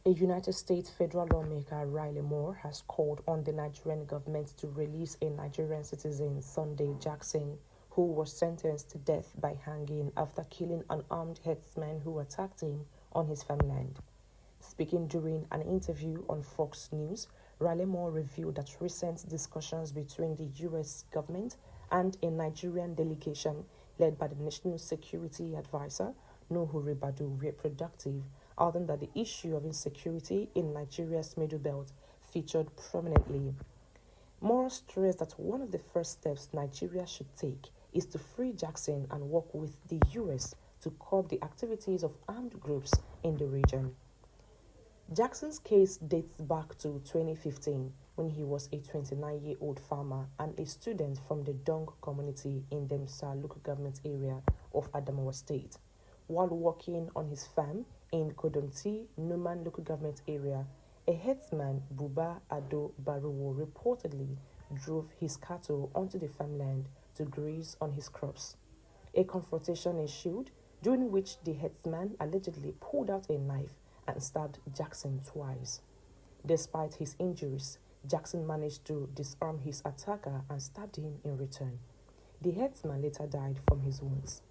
A United States federal lawmaker, Riley Moore, has called on the Nigerian government to release a Nigerian citizen, Sunday Jackson, who was sentenced to death by hanging after killing an armed herdsman who attacked him on his farmland. Speaking during an interview on Fox News, Riley Moore revealed that recent discussions between the U.S. government and a Nigerian delegation led by the National Security Advisor, Nuhu Ribadu, were productive, adding that the issue of insecurity in Nigeria's Middle Belt featured prominently. Moore stressed that one of the first steps Nigeria should take is to free Jackson and work with the U.S. to curb the activities of armed groups in the region. Jackson's case dates back to 2015 when he was a 29-year-old farmer and a student from the Dong community in Demsa local government area of Adamawa State. While working on his farm in Kodomti, Numan local government area, a herdsman, Buba Ado Baruwo, reportedly drove his cattle onto the farmland to graze on his crops. A confrontation ensued, during which the herdsman allegedly pulled out a knife and stabbed Jackson twice. Despite his injuries, Jackson managed to disarm his attacker and stabbed him in return. The herdsman later died from his wounds.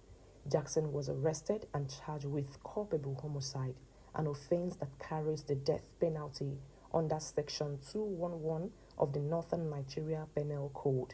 Jackson was arrested and charged with culpable homicide, an offense that carries the death penalty under Section 211 of the Northern Nigeria Penal Code.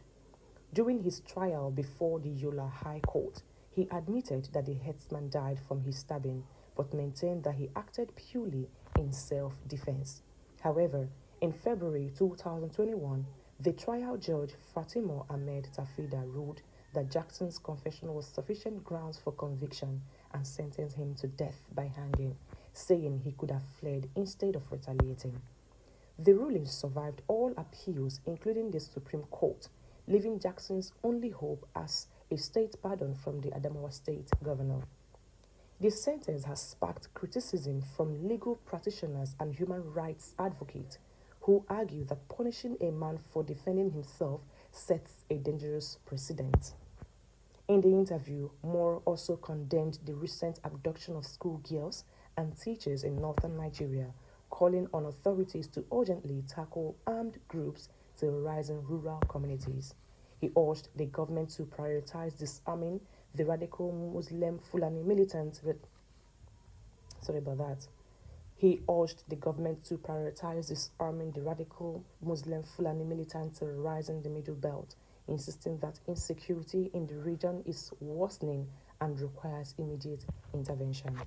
During his trial before the Yola High Court, he admitted that the herdsman died from his stabbing, but maintained that he acted purely in self-defense. However, in February 2021, the trial judge Fatima Ahmed Tafida ruled that Jackson's confession was sufficient grounds for conviction and sentenced him to death by hanging, saying he could have fled instead of retaliating. The ruling survived all appeals, including the Supreme Court, leaving Jackson's only hope as a state pardon from the Adamawa State governor. This sentence has sparked criticism from legal practitioners and human rights advocates who argue that punishing a man for defending himself sets a dangerous precedent. In the interview, Moore also condemned the recent abduction of schoolgirls and teachers in northern Nigeria, calling on authorities to urgently tackle armed groups terrorizing rural communities. He urged the government to prioritize disarming the radical Muslim Fulani militants. He urged the government to prioritize disarming the radical Muslim Fulani militants terrorizing the Middle Belt, insisting that insecurity in the region is worsening and requires immediate intervention.